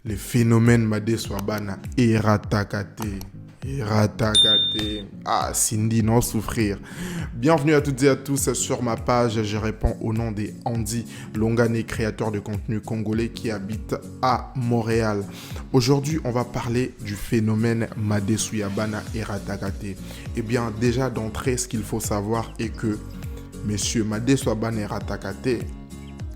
Les phénomènes Made Swabana Eratakate. Eratakate. Ah, Cindy, non souffrir. Bienvenue à toutes et à tous sur ma page. Je réponds au nom de Andy Longane, créateur de contenu congolais qui habite à Montréal. Aujourd'hui, on va parler du phénomène Made Swabana Eratakate. Eh bien, déjà d'entrée, ce qu'il faut savoir est que Monsieur Made Swabana Eratakate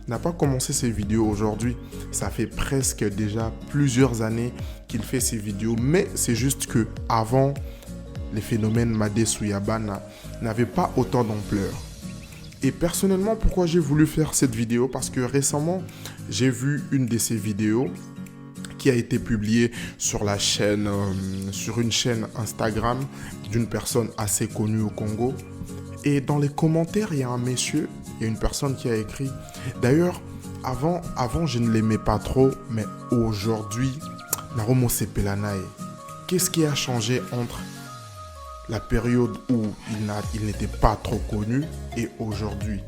n'a pas commencé ses vidéos aujourd'hui. Ça fait presque déjà plusieurs années qu'il fait ses vidéos, mais c'est juste que avant, les phénomènes Made Swabana n'avaient pas autant d'ampleur. Et personnellement, pourquoi j'ai voulu faire cette vidéo? Parce que récemment, j'ai vu une de ces vidéos qui a été publiée sur la chaîne, sur une chaîne Instagram d'une personne assez connue au Congo. Et dans les commentaires, il y a un monsieur, il y a une personne qui a écrit. D'ailleurs, avant je ne l'aimais pas trop, mais aujourd'hui, Naromo Sepelanae. Qu'est-ce qui a changé entre la période où il n'était pas trop connu et aujourd'hui?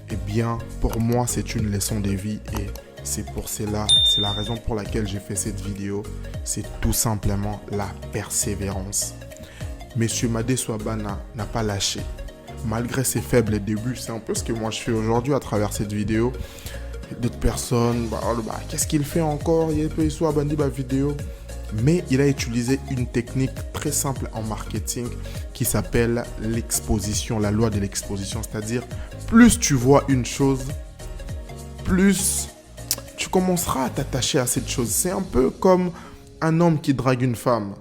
Eh bien, pour moi, c'est une leçon de vie et c'est la raison pour laquelle j'ai fait cette vidéo. C'est tout simplement la persévérance. Monsieur Made Swabana n'a pas lâché. Malgré ses faibles débuts, c'est un peu ce que moi je fais aujourd'hui à travers cette vidéo. D'autres personnes, qu'est-ce qu'il fait encore? Il peut soit abandonné ma vidéo. Mais il a utilisé une technique très simple en marketing qui s'appelle l'exposition, la loi de l'exposition. C'est-à-dire, plus tu vois une chose, plus tu commenceras à t'attacher à cette chose. C'est un peu comme un homme qui drague une femme.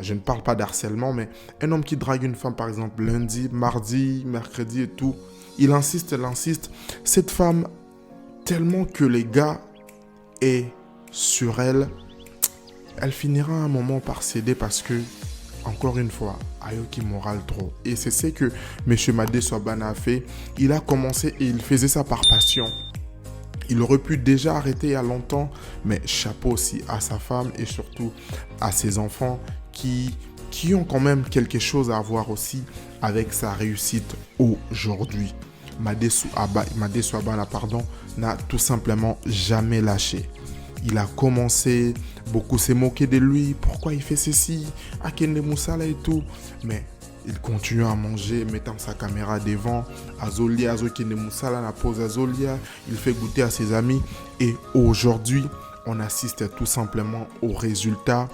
Je ne parle pas d'harcèlement, mais un homme qui drague une femme, par exemple, lundi, mardi, mercredi et tout, il insiste. Cette femme, tellement que les gars est sur elle, elle finira à un moment par céder parce que, encore une fois, Ayoki moral trop. Et c'est ce que M. Made Swabana a fait. Il a commencé et il faisait ça par passion. Il aurait pu déjà arrêter il y a longtemps, mais chapeau aussi à sa femme et surtout à ses enfants qui ont quand même quelque chose à voir aussi avec sa réussite aujourd'hui. Made Swabana, n'a tout simplement jamais lâché. Il a commencé, beaucoup s'est moqué de lui, pourquoi il fait ceci, Akende Moussala et tout, mais il continue à manger, mettant sa caméra devant, Azolia, Azokende Moussala, la pose Azolia, il fait goûter à ses amis et aujourd'hui, on assiste tout simplement au résultat.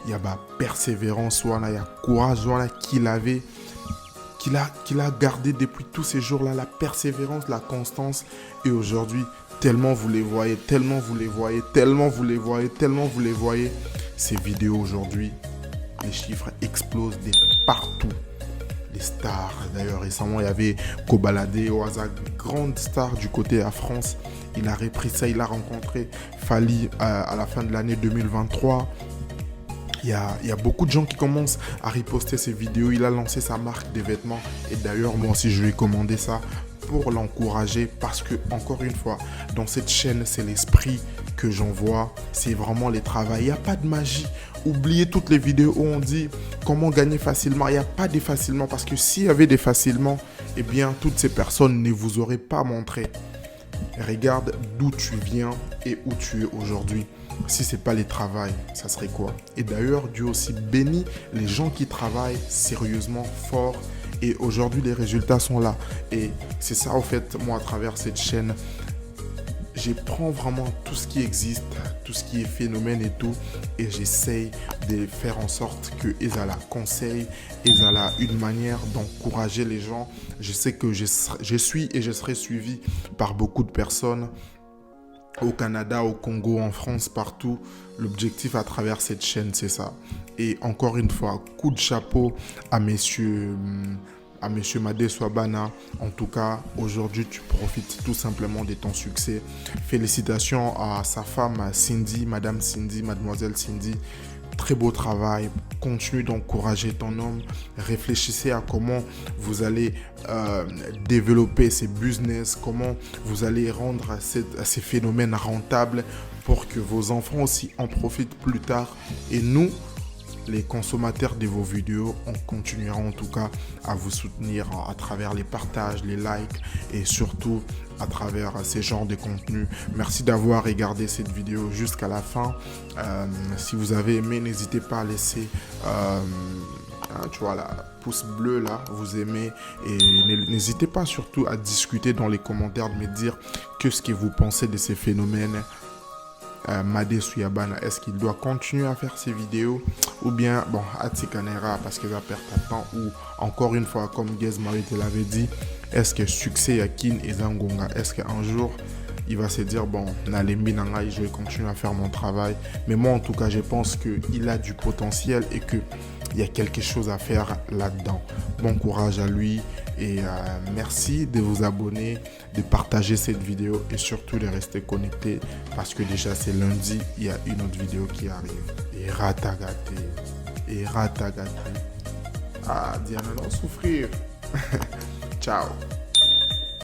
Il y a persévérance, il y a courage qu'il avait, qu'il a gardé depuis tous ces jours-là, la persévérance, la constance. Et aujourd'hui, tellement vous les voyez, ces vidéos aujourd'hui, les chiffres explosent de partout. Les stars, d'ailleurs récemment il y avait Kobalade, Oaza, grande star du côté à France. Il a repris ça, il a rencontré Fali à la fin de l'année 2023. Il y a beaucoup de gens qui commencent à reposter ses vidéos. Il a lancé sa marque de vêtements. Et d'ailleurs, moi aussi, je lui ai commandé ça pour l'encourager. Parce que, encore une fois, dans cette chaîne, c'est l'esprit que j'envoie. C'est vraiment les travaux. Il n'y a pas de magie. Oubliez toutes les vidéos où on dit comment gagner facilement. Il n'y a pas de facilement. Parce que s'il y avait des facilement, eh bien, toutes ces personnes ne vous auraient pas montré. Regarde d'où tu viens et où tu es aujourd'hui. Si ce n'est pas les travails, ça serait quoi? Et d'ailleurs, Dieu aussi bénit les gens qui travaillent sérieusement fort. Et aujourd'hui, les résultats sont là. Et c'est ça, en fait, moi, à travers cette chaîne, je prends vraiment tout ce qui existe, tout ce qui est phénomène et tout, et j'essaye de faire en sorte que Ezala conseille, Ezala une manière d'encourager les gens. Je sais que je suis et je serai suivi par beaucoup de personnes au Canada, au Congo, en France, partout. L'objectif à travers cette chaîne, c'est ça. Et encore une fois, coup de chapeau à Monsieur Made Swabana. En tout cas, aujourd'hui, tu profites tout simplement de ton succès. Félicitations à sa femme Cindy, Madame Cindy, Mademoiselle Cindy. Très beau travail. Continue d'encourager ton homme. Réfléchissez à comment vous allez développer ces business, comment vous allez rendre ces phénomènes rentables pour que vos enfants aussi en profitent plus tard. Et nous, les consommateurs de vos vidéos, on continuera en tout cas à vous soutenir à travers les partages, les likes et surtout à travers ces genres de contenus. Merci d'avoir regardé cette vidéo jusqu'à la fin. Si vous avez aimé, n'hésitez pas à laisser tu vois, la pouce bleu là, vous aimez, et n'hésitez pas surtout à discuter dans les commentaires, de me dire ce que vous pensez de ces phénomènes. Madesu Yabana, est-ce qu'il doit continuer à faire ces vidéos ou bien bon Atikanera parce qu'il va perdre de temps, ou encore une fois comme Gez Marie te l'avait dit, est-ce que succès Yakin et Zangonga, est-ce qu'un jour il va se dire bon Nalembi Nangai, je vais continuer à faire mon travail. Mais moi en tout cas je pense qu'il a du potentiel et que il y a quelque chose à faire là-dedans. Bon courage à lui et merci de vous abonner, de partager cette vidéo et surtout de rester connecté parce que déjà c'est lundi, il y a une autre vidéo qui arrive. Et ratagate. Ah, Diana, non souffrir. Ciao.